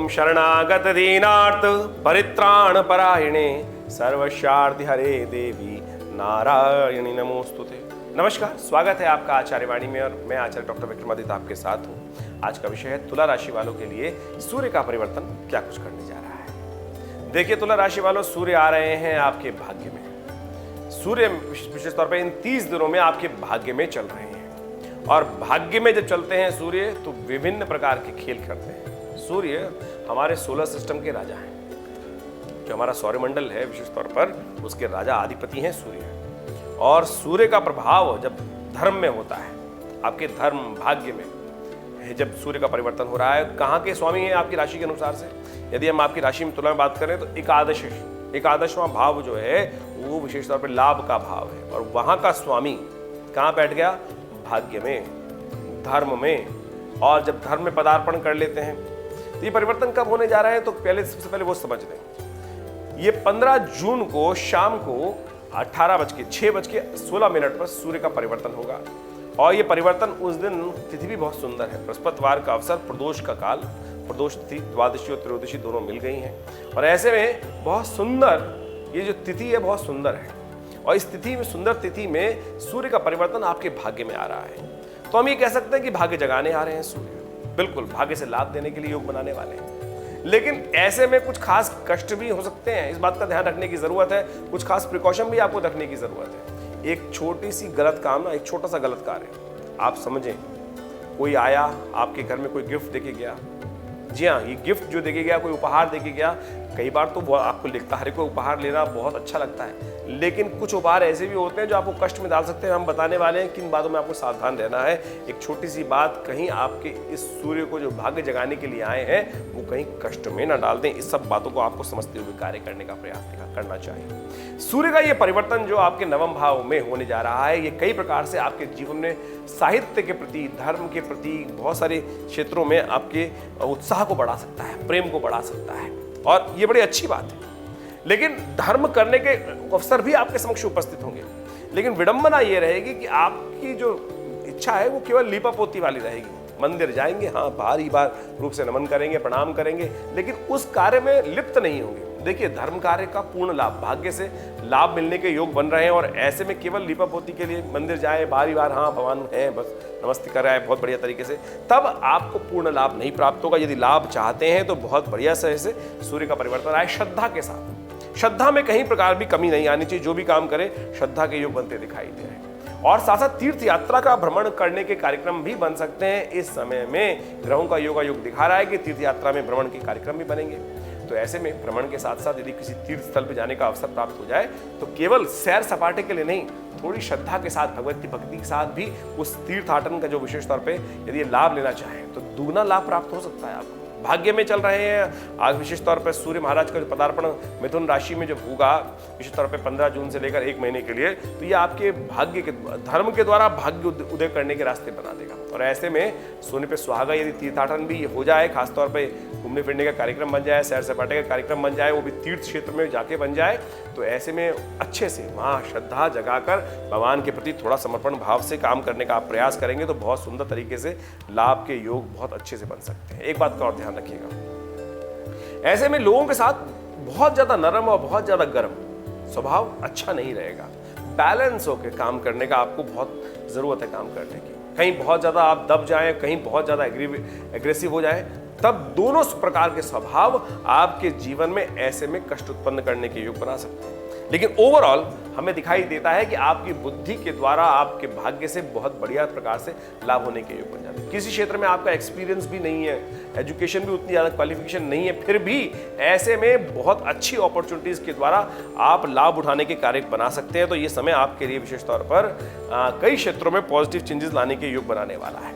शरणागत दीनार्थ परित्राण परायणे सर्वशार्थ हरे देवी नारायणी नमोस्तुते। नमस्कार, स्वागत है आपका आचार्य वाणी में और मैं आचार्य डॉक्टर विक्रमादित्य आपके साथ हूँ। आज का विषय है तुला राशि वालों के लिए सूर्य का परिवर्तन क्या कुछ करने जा रहा है। देखिए तुला राशि वालों, सूर्य आ रहे हैं आपके भाग्य में। सूर्य विशेष तौर पर इन 30 दिनों में आपके भाग्य में चल रहे हैं और भाग्य में जब चलते हैं सूर्य तो विभिन्न प्रकार के खेल करते हैं। सूर्य हमारे सोलर सिस्टम के राजा हैं। जो हमारा सौरमंडल है विशेष तौर पर उसके राजा अधिपति हैं सूर्य। और सूर्य का प्रभाव जब धर्म में होता है, आपके धर्म भाग्य में जब सूर्य का परिवर्तन हो रहा है, कहाँ के स्वामी हैं आपकी राशि के अनुसार से। यदि हम आपकी राशि में तुला में बात करें तो एकादशवां भाव जो है वो विशेष तौर पर लाभ का भाव है और वहां का स्वामी कहाँ बैठ गया, भाग्य में, धर्म में। और जब धर्म में पदार्पण कर लेते हैं तो ये परिवर्तन कब होने जा रहा है, तो सबसे पहले वो समझ लें। ये 15 जून को शाम को 6:16 पर सूर्य का परिवर्तन होगा और ये परिवर्तन उस दिन तिथि भी बहुत सुंदर है। बृहस्पतिवार का अवसर, प्रदोष का काल, प्रदोष तिथि द्वादशी और त्रयोदशी दोनों मिल गई हैं और ऐसे में बहुत सुंदर ये जो तिथि है बहुत सुंदर है और इस तिथि में, सुंदर तिथि में सूर्य का परिवर्तन आपके भाग्य में आ रहा है। तो हम ये कह सकते हैं कि भाग्य जगाने आ रहे हैं सूर्य, बिल्कुल भाग्य से लाभ देने के लिए योग बनाने वाले हैं। लेकिन ऐसे में कुछ खास कष्ट भी हो सकते हैं, इस बात का ध्यान रखने की जरूरत है। कुछ खास प्रिकॉशन भी आपको रखने की जरूरत है। एक छोटी सी गलत काम ना, एक छोटा सा गलत कार्य आप समझें, कोई आया आपके घर में, कोई गिफ्ट देके गया। जी हाँ, ये गिफ्ट जो देके गया, कोई उपहार देके गया, कई बार तो आपको लिखता है, हर कोई उपहार लेना बहुत अच्छा लगता है, लेकिन कुछ उपहार ऐसे भी होते हैं जो आपको कष्ट में डाल सकते हैं। हम बताने वाले हैं किन बातों में आपको सावधान रहना है। एक छोटी सी बात कहीं आपके इस सूर्य को जो भाग्य जगाने के लिए आए हैं वो कहीं कष्ट में ना डाल दें। इस सब बातों को आपको समझते हुए कार्य करने का प्रयास करना चाहिए। सूर्य का ये परिवर्तन जो आपके नवम भाव में होने जा रहा है, ये कई प्रकार से आपके जीवन में साहित्य के प्रति, धर्म के प्रति, बहुत सारे क्षेत्रों में आपके उत्साह को बढ़ा सकता है, प्रेम को बढ़ा सकता है और ये बड़ी अच्छी बात है। लेकिन धर्म करने के अवसर भी आपके समक्ष उपस्थित होंगे, लेकिन विडंबना ये रहेगी कि आपकी जो इच्छा है वो केवल लीपापोती वाली रहेगी। मंदिर जाएंगे, हाँ भारी बार रूप से नमन करेंगे, प्रणाम करेंगे, लेकिन उस कार्य में लिप्त नहीं होंगे। देखिए धर्म कार्य का पूर्ण लाभ, भाग्य से लाभ मिलने के योग बन रहे हैं और ऐसे में केवल लीपापोती के लिए मंदिर जाए, बारी बार हाँ भगवान है बस नमस्ते कर रहा है बहुत बढ़िया तरीके से, तब आपको पूर्ण लाभ नहीं प्राप्त होगा। यदि लाभ चाहते हैं तो बहुत बढ़िया से सूर्य का परिवर्तन आए श्रद्धा के साथ। श्रद्धा में कहीं प्रकार भी कमी नहीं आनी चाहिए। जो भी काम करे श्रद्धा के योग बनते दिखाई दे रहे हैं और साथ साथ तीर्थ यात्रा का भ्रमण करने के कार्यक्रम भी बन सकते हैं। इस समय में ग्रहों का योगा योग दिखा रहा है कि तीर्थ यात्रा में भ्रमण के कार्यक्रम भी बनेंगे। तो ऐसे में भ्रमण के साथ साथ यदि किसी तीर्थ स्थल पर जाने का अवसर प्राप्त हो जाए तो केवल सैर सपाटे के लिए नहीं, थोड़ी श्रद्धा के साथ, भक्ति के साथ भी उस तीर्थाटन का जो विशेष तौर पे यदि लाभ लेना चाहें तो दुगना लाभ प्राप्त हो सकता है आपको। भाग्य में चल रहे हैं आज विशेष तौर पर सूर्य महाराज का जो पदार्पण मिथुन राशि में जब होगा विशेष तौर पे 15 जून से लेकर 1 महीने के लिए, तो ये आपके भाग्य के, धर्म के द्वारा भाग्य उदय करने के रास्ते बना देगा। और ऐसे में सोने पे सुहागा यदि तीर्थाटन भी हो जाए, खासतौर पे घूमने फिरने का कार्यक्रम बन जाए, सैर सपाटे का कार्यक्रम बन जाए, वो भी तीर्थ क्षेत्र में जाके बन जाए, तो ऐसे में अच्छे से वहाँ श्रद्धा जगाकर भगवान के प्रति थोड़ा समर्पण भाव से काम करने का आप प्रयास करेंगे तो बहुत सुंदर तरीके से लाभ के योग बहुत अच्छे से बन सकते हैं। एक बात का और ध्यान रखिएगा, ऐसे में लोगों के साथ बहुत ज्यादा नरम और बहुत ज्यादा गर्म स्वभाव अच्छा नहीं रहेगा। बैलेंस होकर काम करने का आपको बहुत जरूरत है काम करने की। कहीं बहुत ज्यादा आप दब जाएं, कहीं बहुत ज्यादा एग्रेसिव हो जाएं, तब दोनों प्रकार के स्वभाव आपके जीवन में ऐसे में कष्ट उत्पन्न करने के योग बना सकते हैं। लेकिन ओवरऑल हमें दिखाई देता है कि आपकी बुद्धि के द्वारा आपके भाग्य से बहुत बढ़िया प्रकार से लाभ होने के योग बन जाते हैं। किसी क्षेत्र में आपका एक्सपीरियंस भी नहीं है, एजुकेशन भी उतनी ज़्यादा क्वालिफिकेशन नहीं है, फिर भी ऐसे में बहुत अच्छी अपॉर्चुनिटीज़ के द्वारा आप लाभ उठाने के कार्य बना सकते हैं। तो ये समय आपके लिए विशेष तौर पर कई क्षेत्रों में पॉजिटिव चेंजेस लाने के योग बनाने वाला है।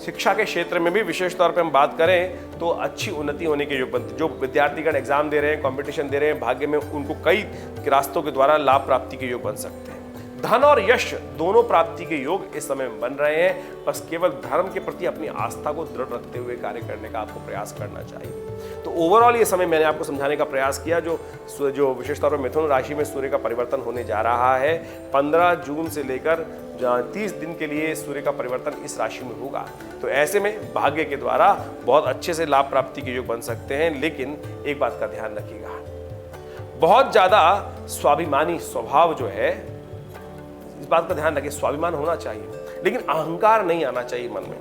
शिक्षा के क्षेत्र में भी विशेष तौर पे हम बात करें तो अच्छी उन्नति होने के योग बनते। जो विद्यार्थीगण एग्जाम दे रहे हैं, कंपटीशन दे रहे हैं, भाग्य में उनको कई रास्तों के द्वारा लाभ प्राप्ति के योग बन सकते हैं। धन और यश दोनों प्राप्ति के योग इस समय में बन रहे हैं। बस केवल धर्म के प्रति अपनी आस्था को दृढ़ रखते हुए कार्य करने का आपको प्रयास करना चाहिए। तो ओवरऑल ये समय मैंने आपको समझाने का प्रयास किया। जो विशेष तौर पर मिथुन राशि में सूर्य का परिवर्तन होने जा रहा है, 15 जून से लेकर 30 दिन के लिए सूर्य का परिवर्तन इस राशि में होगा। तो ऐसे में भाग्य के द्वारा बहुत अच्छे से लाभ प्राप्ति के योग बन सकते हैं। लेकिन एक बात का ध्यान रखिएगा, बहुत ज्यादा स्वाभिमानी स्वभाव जो है, इस बात का ध्यान रखिए, स्वाभिमान होना चाहिए लेकिन अहंकार नहीं आना चाहिए मन में।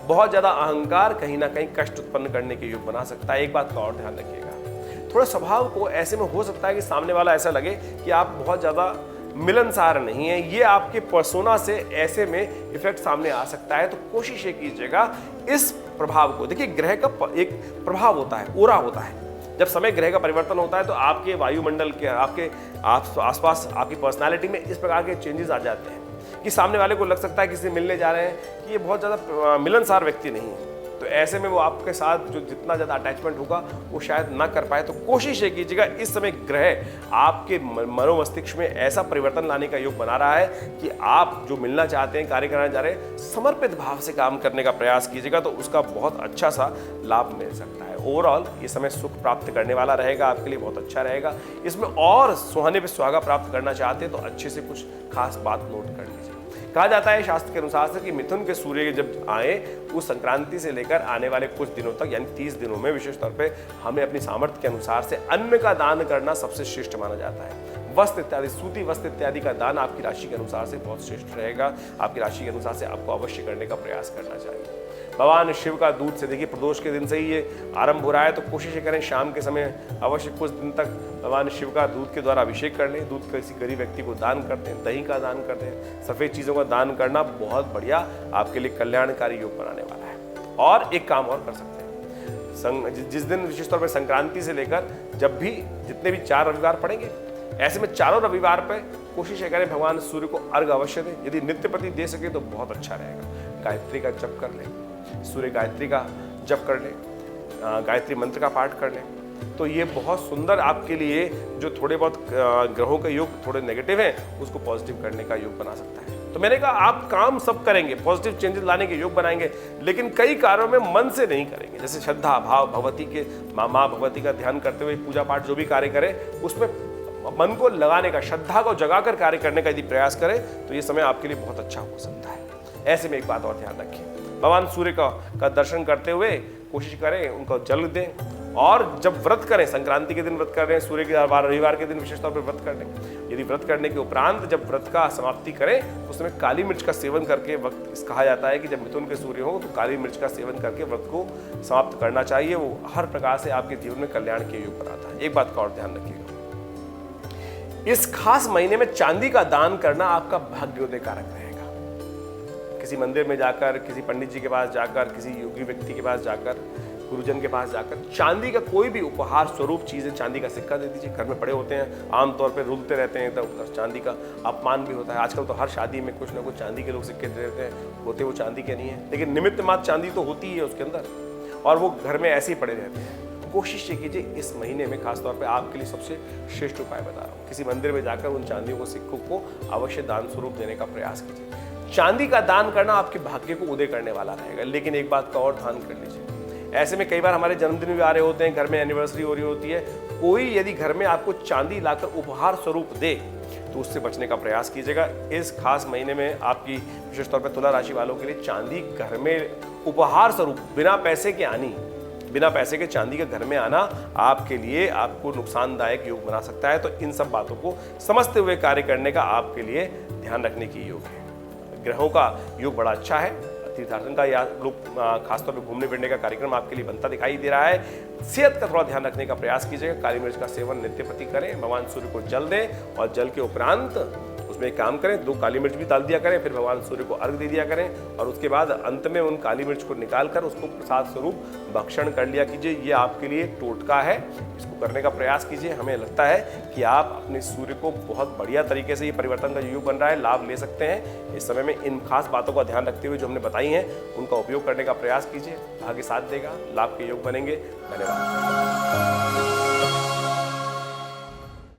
बहुत ज्यादा अहंकार कहीं ना कहीं कष्ट उत्पन्न करने के योग बना सकता है। एक बात का और ध्यान रखिएगा, थोड़ा स्वभाव को ऐसे में हो सकता है कि सामने वाला ऐसा लगे कि आप बहुत ज्यादा मिलनसार नहीं है, ये आपके पर्सोना से ऐसे में इफेक्ट सामने आ सकता है। तो कोशिश ये कीजिएगा इस प्रभाव को, देखिए ग्रह का एक प्रभाव होता है, ओरा होता है। जब समय ग्रह का परिवर्तन होता है तो आपके वायुमंडल के, आपके आसपास, आपकी पर्सनालिटी में इस प्रकार के चेंजेस आ जाते हैं कि सामने वाले को लग सकता है किसी से मिलने जा रहे हैं कि ये बहुत ज़्यादा मिलनसार व्यक्ति नहीं है। तो ऐसे में वो आपके साथ जो जितना ज़्यादा अटैचमेंट होगा वो शायद ना कर पाए। तो कोशिश ये कीजिएगा, इस समय ग्रह आपके मनोमस्तिष्क में ऐसा परिवर्तन लाने का योग बना रहा है कि आप जो मिलना चाहते हैं, कार्य करना चाह रहे हैं, समर्पित भाव से काम करने का प्रयास कीजिएगा तो उसका बहुत अच्छा सा लाभ मिल सकता है। ओवरऑल ये समय सुख प्राप्त करने वाला रहेगा, आपके लिए बहुत अच्छा रहेगा। इसमें और सुहाने पे सुहागा प्राप्त करना चाहते हैं तो अच्छे से कुछ खास बात नोट कर लीजिए। कहा जाता है शास्त्र के अनुसार से कि मिथुन के सूर्य जब आए उस संक्रांति से लेकर आने वाले कुछ दिनों तक, यानी 30 दिनों में विशेष तौर पे हमें अपनी सामर्थ्य के अनुसार से अन्न का दान करना सबसे श्रेष्ठ माना जाता है। वस्त्र इत्यादि, सूती वस्त्र इत्यादि का दान आपकी राशि के अनुसार से बहुत श्रेष्ठ रहेगा। आपकी राशि के अनुसार से आपको अवश्य करने का प्रयास करना चाहिए। भगवान शिव का दूध से, देखिए प्रदोष के दिन से ही ये आरंभ हो रहा है, तो कोशिश करें शाम के समय अवश्य कुछ दिन तक भगवान शिव का दूध के द्वारा अभिषेक कर लें। दूध किसी गरीब व्यक्ति को दान कर दें, दही का दान कर दें। सफ़ेद चीज़ों का दान करना बहुत बढ़िया आपके लिए कल्याणकारी योग बनाने वाला है। और एक काम और कर सकते हैं, जिस दिन विशेष तौर पर संक्रांति से लेकर जब भी जितने भी 4 रविवार पड़ेंगे, ऐसे में चारों रविवार पर कोशिश करें भगवान सूर्य को अर्घ अवश्य दें। यदि नित्य प्रति दे सके तो बहुत अच्छा रहेगा। गायत्री का जप कर लें, सूर्य गायत्री का जप कर लें, गायत्री मंत्र का पाठ कर लें, तो ये बहुत सुंदर आपके लिए जो थोड़े बहुत ग्रहों के योग थोड़े नेगेटिव हैं उसको पॉजिटिव करने का योग बना सकता है। तो मैंने कहा आप काम सब करेंगे, पॉजिटिव चेंजेस लाने के योग बनाएंगे, लेकिन कई कार्यों में मन से नहीं करेंगे। जैसे श्रद्धा भाव, भगवती के माँ भगवती का ध्यान करते हुए पूजा पाठ जो भी कार्य करें उसमें मन को लगाने का, श्रद्धा को जगाकर कार्य करने का यदि प्रयास करें तो ये समय आपके लिए बहुत अच्छा हो सकता है। ऐसे में एक बात और ध्यान रखें, भगवान सूर्य का दर्शन करते हुए कोशिश करें उनको जल दें। और जब व्रत करें, संक्रांति के दिन व्रत कर रहे हैं, सूर्य के रविवार के दिन विशेष तौर पर व्रत कर लें। यदि व्रत करने के उपरांत जब व्रत का समाप्ति करें तो उसमें काली मिर्च का सेवन करके, वक्त कहा जाता है कि जब मिथुन के सूर्य हो तो काली मिर्च का सेवन करके व्रत को समाप्त करना चाहिए। वो हर प्रकार से आपके जीवन में कल्याण के योग बनाता है। एक बात का और ध्यान रखिएगा, इस खास महीने में चांदी का दान करना आपका भाग्योदय कारक रहेगा। किसी मंदिर में जाकर, किसी पंडित जी के पास जाकर, किसी योगी व्यक्ति के पास जाकर, गुरुजन के पास जाकर चांदी का कोई भी उपहार स्वरूप चीजें, चांदी का सिक्का दे दीजिए। घर में पड़े होते हैं, आमतौर पर रुलते रहते हैं, तो चांदी का अपमान भी होता है। आजकल तो हर शादी में कुछ ना कुछ चांदी के लोग सिक्के दे देते हैं, होते वो चांदी के नहीं है, लेकिन निमित्त मात्र चांदी तो होती है उसके अंदर, और वो घर में ऐसे ही पड़े रहते हैं। कोशिश ये कीजिए इस महीने में खासतौर पे आपके लिए सबसे श्रेष्ठ उपाय बता रहा हूँ, किसी मंदिर में जाकर उन चांदियों को, सिक्कों को अवश्य दान स्वरूप देने का प्रयास कीजिए। चांदी का दान करना आपके भाग्य को उदय करने वाला रहेगा। लेकिन एक बात का और ध्यान कर लीजिए, ऐसे में कई बार हमारे जन्मदिन भी आ रहे होते हैं, घर में एनिवर्सरी हो रही होती है, कोई यदि घर में आपको चांदी लाकर उपहार स्वरूप दे तो उससे बचने का प्रयास कीजिएगा। इस खास महीने में आपकी विशेष तौर पर तुला राशि वालों के लिए चांदी घर में उपहार स्वरूप बिना पैसे के आनी, बिना पैसे के चांदी के घर में आना आपके लिए, आपको नुकसानदायक योग बना सकता है। तो इन सब बातों को समझते हुए कार्य करने का आपके लिए ध्यान रखने की योग है। ग्रहों का योग बड़ा अच्छा है। तीर्थाटन का या लोग खासतौर पे घूमने फिरने का कार्यक्रम आपके लिए बनता दिखाई दे रहा है। सेहत का थोड़ा ध्यान रखने का प्रयास कीजिएगा। काली मिर्च का सेवन नित्य प्रति करें, भगवान सूर्य को जल दें और जल के उपरांत उसमें एक काम करें, 2 काली मिर्च भी डाल दिया करें, फिर भगवान सूर्य को अर्घ दे दिया करें और उसके बाद अंत में उन काली मिर्च को निकालकर उसको प्रसाद स्वरूप भक्षण कर लिया कीजिए। ये आपके लिए टोटका है, इसको करने का प्रयास कीजिए। हमें लगता है कि आप अपने सूर्य को बहुत बढ़िया तरीके से, ये परिवर्तन का योग बन रहा है, लाभ ले सकते हैं। इस समय में इन खास बातों का ध्यान रखते हुए जो हमने बताई हैं उनका उपयोग करने का प्रयास कीजिए। भाग्य साथ देगा, लाभ के योग बनेंगे। धन्यवाद।